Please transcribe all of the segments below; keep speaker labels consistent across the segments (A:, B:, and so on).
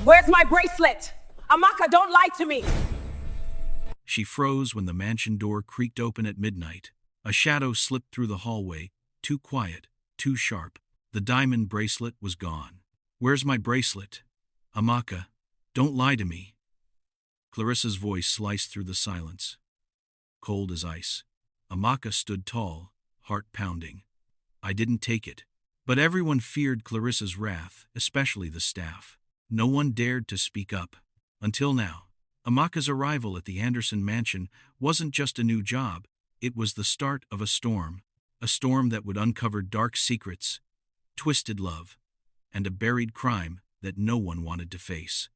A: Where's my bracelet? Amaka, don't lie to me.
B: She froze when the mansion door creaked open at midnight. A shadow slipped through the hallway, too quiet, too sharp. The diamond bracelet was gone. Where's my bracelet? Amaka, don't lie to me. Clarissa's voice sliced through the silence. Cold as ice. Amaka stood tall, heart pounding. I didn't take it. But everyone feared Clarissa's wrath, especially the staff. No one dared to speak up. Until now. Amaka's arrival at the Anderson mansion wasn't just a new job, it was the start of a storm that would uncover dark secrets, twisted love, and a buried crime that no one wanted to face.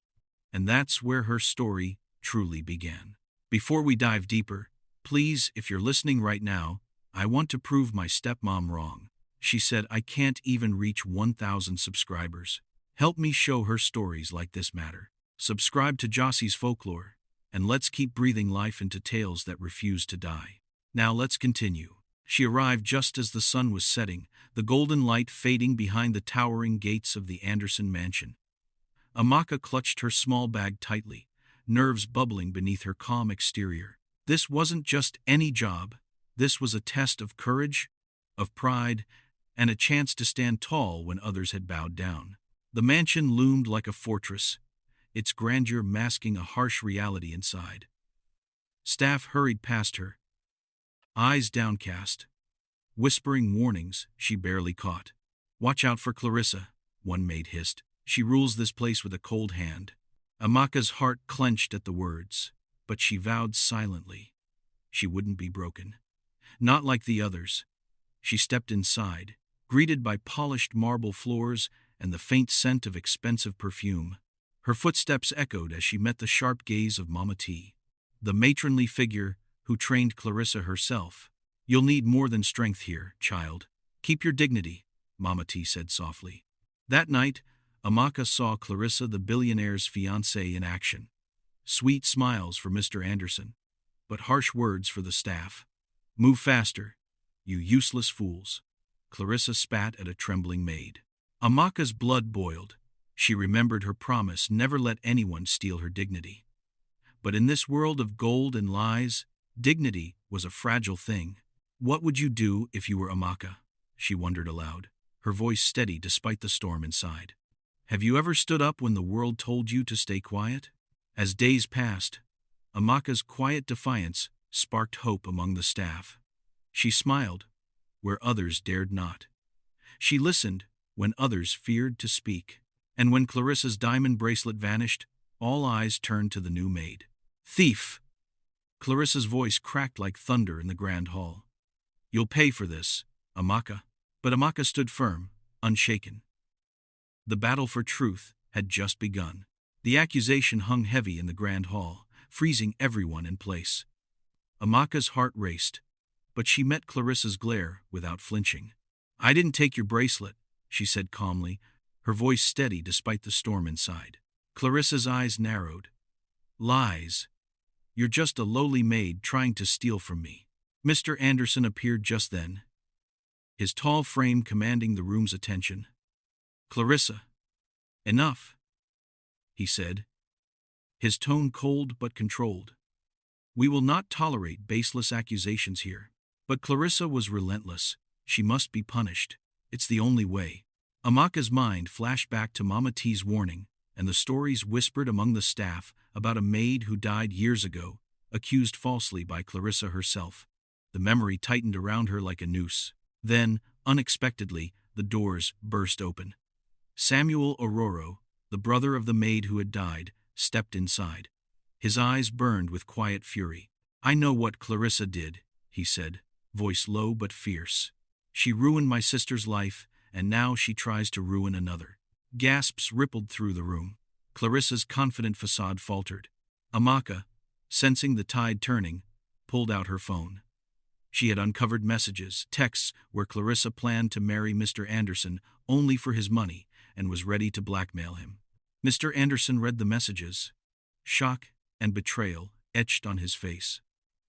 B: And that's where her story truly began. Before we dive deeper, please, if you're listening right now, I want to prove my stepmom wrong. She said I can't even reach 1,000 subscribers. Help me show her stories like this matter. Subscribe to Jossie's Folklore, and let's keep breathing life into tales that refuse to die. Now let's continue. She arrived just as the sun was setting, the golden light fading behind the towering gates of the Anderson mansion. Amaka clutched her small bag tightly, nerves bubbling beneath her calm exterior. This wasn't just any job. This was a test of courage, of pride, and a chance to stand tall when others had bowed down. The mansion loomed like a fortress, its grandeur masking a harsh reality inside. Staff hurried past her, eyes downcast, whispering warnings she barely caught. Watch out for Clarissa, one maid hissed. She rules this place with a cold hand. Amaka's heart clenched at the words, but she vowed silently she wouldn't be broken. Not like the others. She stepped inside, greeted by polished marble floors and the faint scent of expensive perfume. Her footsteps echoed as she met the sharp gaze of Mama T, the matronly figure who trained Clarissa herself. You'll need more than strength here, child. Keep your dignity, Mama T said softly. That night, Amaka saw Clarissa the billionaire's fiancée in action. Sweet smiles for Mr. Anderson, but harsh words for the staff. Move faster, you useless fools. Clarissa spat at a trembling maid. Amaka's blood boiled. She remembered her promise never let anyone steal her dignity. But in this world of gold and lies, dignity was a fragile thing. What would you do if you were Amaka? She wondered aloud, her voice steady despite the storm inside. Have you ever stood up when the world told you to stay quiet? As days passed, Amaka's quiet defiance sparked hope among the staff. She smiled where others dared not. She listened when others feared to speak. And when Clarissa's diamond bracelet vanished, all eyes turned to the new maid. Thief! Clarissa's voice cracked like thunder in the grand hall. You'll pay for this, Amaka. But Amaka stood firm, unshaken. The battle for truth had just begun. The accusation hung heavy in the grand hall, freezing everyone in place. Amaka's heart raced, but she met Clarissa's glare without flinching. I didn't take your bracelet, she said calmly, her voice steady despite the storm inside. Clarissa's eyes narrowed. Lies. You're just a lowly maid trying to steal from me. Mr. Anderson appeared just then, his tall frame commanding the room's attention. Clarissa. Enough, he said, his tone cold but controlled. We will not tolerate baseless accusations here. But Clarissa was relentless. She must be punished. It's the only way. Amaka's mind flashed back to Mama T's warning, and the stories whispered among the staff about a maid who died years ago, accused falsely by Clarissa herself. The memory tightened around her like a noose. Then, unexpectedly, the doors burst open. Samuel Ororo, the brother of the maid who had died, stepped inside. His eyes burned with quiet fury. I know what Clarissa did, he said, voice low but fierce. She ruined my sister's life, and now she tries to ruin another. Gasps rippled through the room. Clarissa's confident facade faltered. Amaka, sensing the tide turning, pulled out her phone. She had uncovered messages, texts where Clarissa planned to marry Mr. Anderson only for his money and was ready to blackmail him. Mr. Anderson read the messages. Shock and betrayal etched on his face.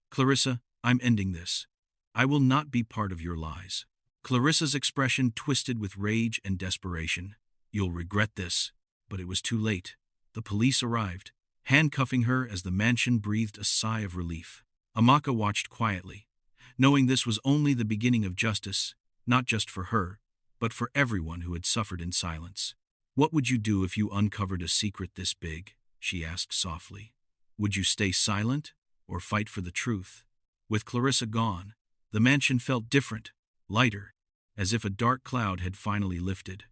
B: Clarissa, I'm ending this. I will not be part of your lies. Clarissa's expression twisted with rage and desperation. You'll regret this. But it was too late. the police arrived, handcuffing her as the mansion breathed a sigh of relief. Amaka watched quietly, knowing this was only the beginning of justice, not just for her, but for everyone who had suffered in silence. "What would you do if you uncovered a secret this big?" she asked softly. "Would you stay silent or fight for the truth?" With Clarissa gone, the mansion felt different, lighter, as if a dark cloud had finally lifted.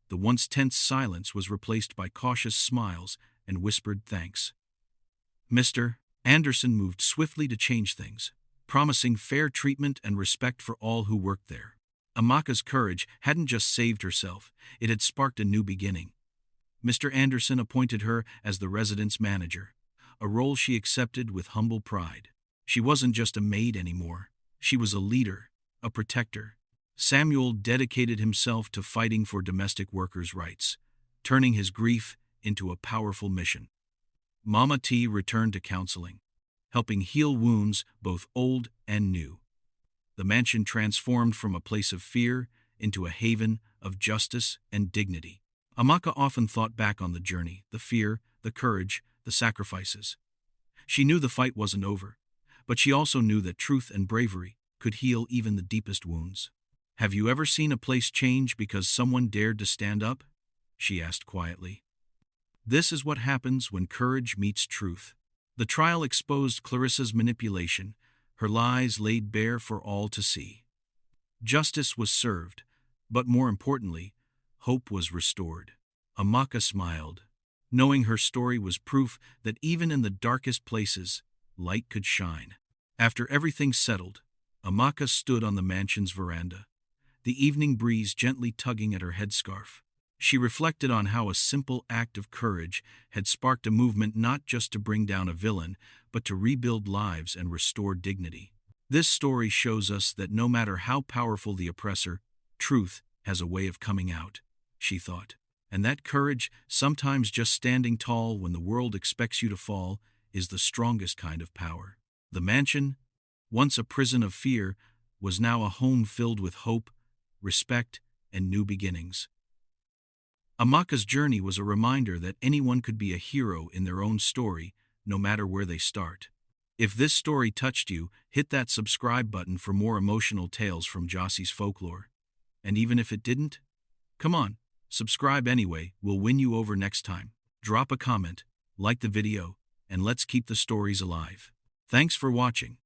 B: The once tense silence was replaced by cautious smiles and whispered thanks. Mr. Anderson moved swiftly to change things, promising fair treatment and respect for all who worked there. Amaka's courage hadn't just saved herself, it had sparked a new beginning. Mr. Anderson appointed her as the residence manager, a role she accepted with humble pride. She wasn't just a maid anymore, she was a leader, a protector. Samuel dedicated himself to fighting for domestic workers' rights, turning his grief into a powerful mission. Mama T returned to counseling, helping heal wounds both old and new. The mansion transformed from a place of fear into a haven of justice and dignity. Amaka often thought back on the journey, the fear, the courage, the sacrifices. She knew the fight wasn't over, but she also knew that truth and bravery could heal even the deepest wounds. "Have you ever seen a place change because someone dared to stand up?" she asked quietly. This is what happens when courage meets truth. The trial exposed Clarissa's manipulation, her lies laid bare for all to see. Justice was served, but more importantly, hope was restored. Amaka smiled, knowing her story was proof that even in the darkest places, light could shine. After everything settled, Amaka stood on the mansion's veranda, the evening breeze gently tugging at her headscarf. She reflected on how a simple act of courage had sparked a movement not just to bring down a villain, but to rebuild lives and restore dignity. This story shows us that no matter how powerful the oppressor, truth has a way of coming out, she thought. And that courage, sometimes just standing tall when the world expects you to fall, is the strongest kind of power. The mansion, once a prison of fear, was now a home filled with hope, respect, and new beginnings. Amaka's journey was a reminder that anyone could be a hero in their own story, no matter where they start. If this story touched you, hit that subscribe button for more emotional tales from Jossie's Folklore. And even if it didn't, come on, subscribe anyway, we'll win you over next time. Drop a comment, like the video, and let's keep the stories alive. Thanks for watching.